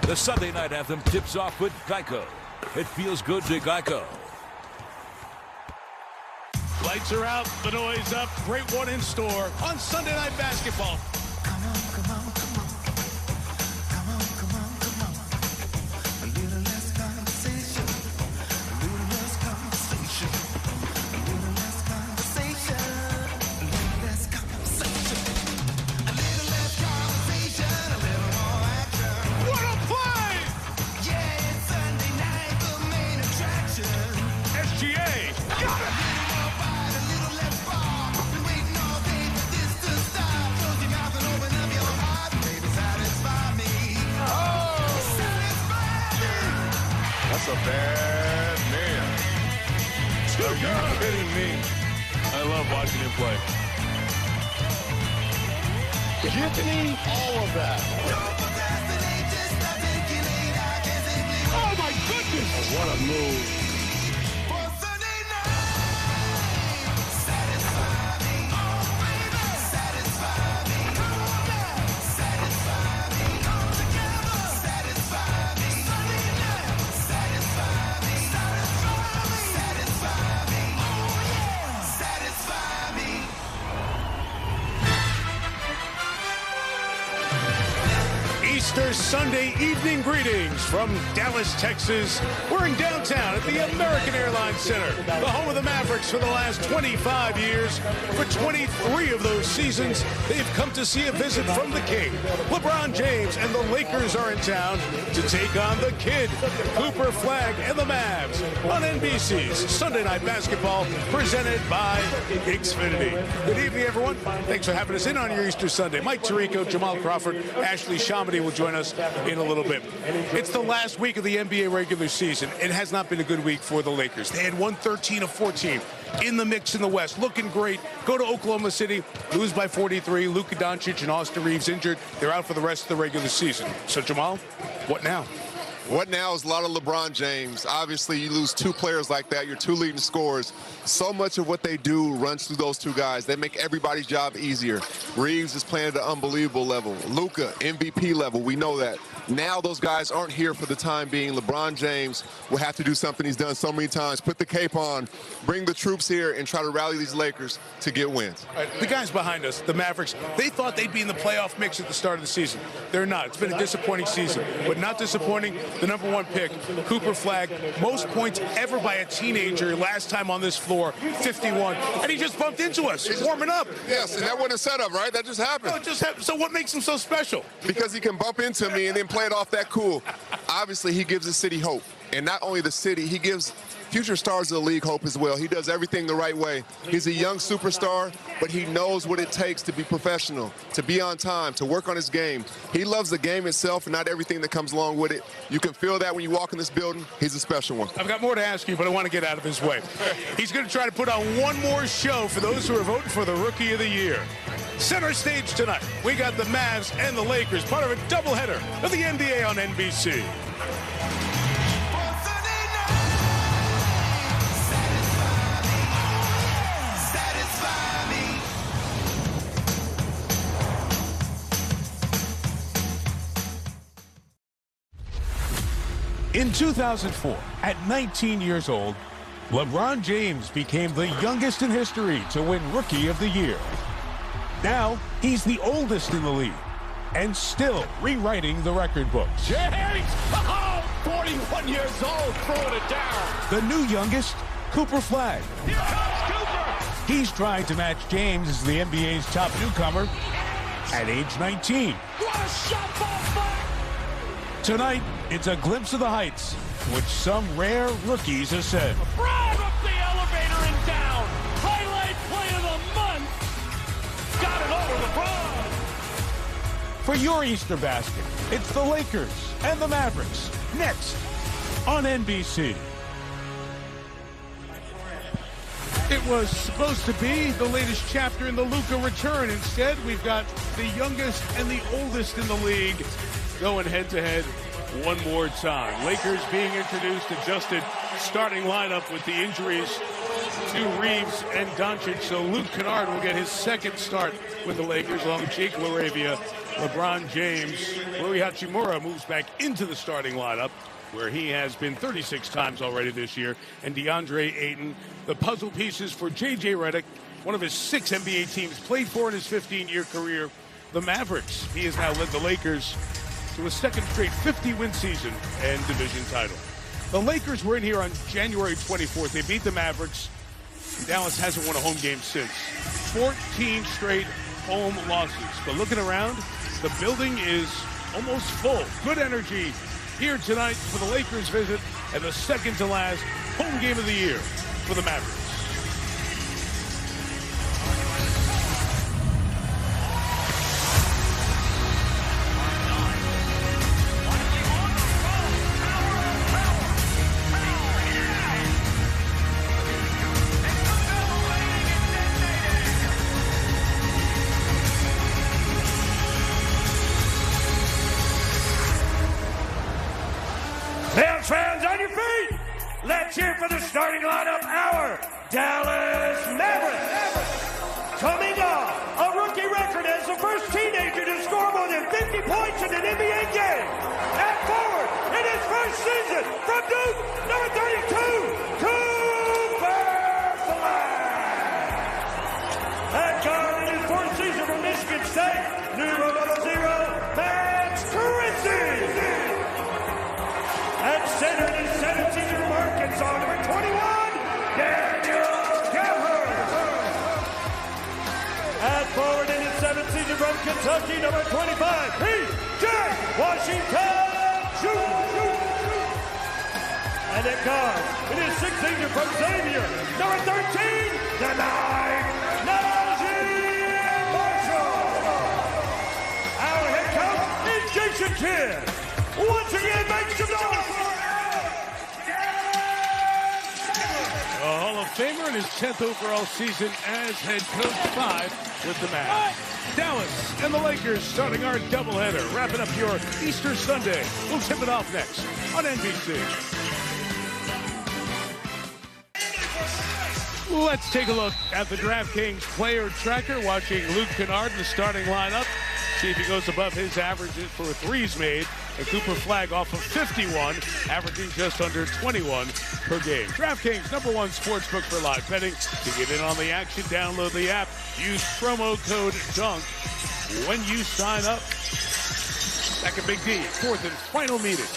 The Sunday night anthem tips off with Geico. It feels good to Geico. Lights are out, the noise up. Great one in store on Sunday Night Basketball. Come on, come on, come on. Come on, come on, come on. A little less conversation. A little less conversation. A little less conversation. A little less conversation. A little less conversation. A little more action. What a play! Yeah, it's Sunday night, the main attraction. SGA got it! That's a bad man. Are you kidding me? I love watching him play. Give me all of that. Oh my goodness! What a move. Easter Sunday evening greetings from Dallas, Texas. We're in downtown at the American Airlines Center, the home of the Mavericks for the last 25 years. For 23 of those seasons, they've come to see a visit from the King. LeBron James and the Lakers are in town to take on the Kid, Cooper Flag, and the Mavs on NBC's Sunday Night Basketball, presented by Xfinity. Good evening, everyone. Thanks for having us in on your Easter Sunday. Mike Tirico, Jamal Crawford, Ashley Shamedy will join us in a little bit. It's the last week of the NBA regular season. It has not been a good week for the Lakers. They had won 13 of 14 in the mix in the West, looking great. Go to Oklahoma City, lose by 43. Luka Doncic and Austin Reeves injured. They're out for the rest of the regular season. So, Jamal, what now? What now is a lot of LeBron James. Obviously, you lose two players like that, your two leading scorers. So much of what they do runs through those two guys. They make everybody's job easier. Reeves is playing at an unbelievable level. Luka, MVP level, we know that. Now those guys aren't here for the time being. LeBron James will have to do something he's done so many times. Put the cape on, bring the troops here, and try to rally these Lakers to get wins. The guys behind us, the Mavericks, they thought they'd be in the playoff mix at the start of the season. They're not. It's been a disappointing season, but not disappointing. The number one pick, Cooper Flag, most points ever by a teenager last time on this floor, 51. And he just bumped into us, warming up. Yes, and that wasn't a setup, right? That just happened. No, it just happened. So what makes him so special? Because he can bump into me and then play it off that cool. Obviously, he gives the city hope. And not only the city, he gives future stars of the league hope as well. He does everything the right way. He's a young superstar, but he knows what it takes to be professional, to be on time, to work on his game. He loves the game itself and not everything that comes along with it. You can feel that when you walk in this building. He's a special one. I've got more to ask you, but I want to get out of his way. He's going to try to put on one more show for those who are voting for the Rookie of the Year. Center stage tonight, we got the Mavs and the Lakers, part of a doubleheader of the NBA on NBC. In 2004, at 19 years old, LeBron James became the youngest in history to win Rookie of the Year. Now, he's the oldest in the league and still rewriting the record books. James! Oh, 41 years old, throwing it down. The new youngest, Cooper Flag. Here comes Cooper! He's trying to match James as the NBA's top newcomer at age 19. What a shot ball Flag! Tonight, it's a glimpse of the heights, which some rare rookies have said. Right up the elevator and down. Highlight play of the month. Got it over LeBron. For your Easter basket, it's the Lakers and the Mavericks, next on NBC. It was supposed to be the latest chapter in the Luka return. Instead, we've got the youngest and the oldest in the league going head-to-head one more time. Lakers being introduced, adjusted starting lineup with the injuries to Reeves and Doncic. So Luke Kennard will get his second start with the Lakers, along with Jake LaRavia LeBron James, Rui Hachimura moves back into the starting lineup, where he has been 36 times already this year, and DeAndre Ayton. The puzzle pieces for J.J. Redick, one of his 6 NBA teams played for in his 15-year career, the Mavericks. He has now led the Lakers to a second straight 50-win season and division title. The Lakers were in here on January 24th. They beat the Mavericks. Dallas hasn't won a home game since. 14 straight home losses. But looking around, the building is almost full. Good energy here tonight for the Lakers visit and the second to last home game of the year for the Mavericks. Fans on your feet! Let's hear for the starting lineup, our Dallas Mavericks. Coming off a rookie record as the first teenager to score more than 50 points in an NBA game. At forward, in his first season, from Duke, number 32, Cooper Flag. At guard, in his fourth season from Michigan State, numero 0, Max Christie. At center, in his 17th from Arkansas, number 21, Daniel Gafford. At forward, in his 17th from Kentucky, number 25, P.J. Washington Jr. And at guard, in his 16th from Xavier, number 13, Najee Marshall. Our head coach is Jason Kidd. Once again, make some noise! A Hall of Famer in his 10th overall season as head coach, 5 with the Mavs. Dallas and the Lakers starting our doubleheader, wrapping up your Easter Sunday. We'll tip it off next on NBC. Let's take a look at the DraftKings player tracker, watching Luke Kennard in the starting lineup. See if he goes above his averages for threes made. And Cooper Flag off of 51, averaging just under 21 per game. DraftKings, #1 sportsbook for live betting. To get in on the action, download the app. Use promo code DUNK when you sign up. Back at Big D, 4th and final meeting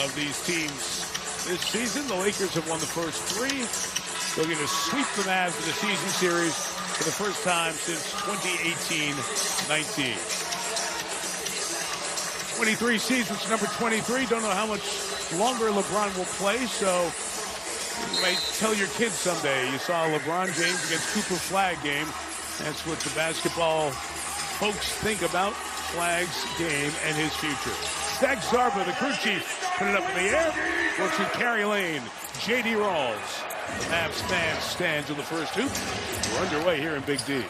of these teams this season. The Lakers have won the first 3. Looking to sweep the Mavs in the season series for the first time since 2018-19. 23 seasons, number 23. Don't know how much longer LeBron will play, so you might tell your kids someday you saw LeBron James against Cooper Flag game. That's what the basketball folks think about Flag's game and his future. Zach Zarba, the crew chief, put it up in the air. Works with Carrie Lane, J.D. Rawls. The Mavs fan stands in the first hoop. We're underway here in Big D.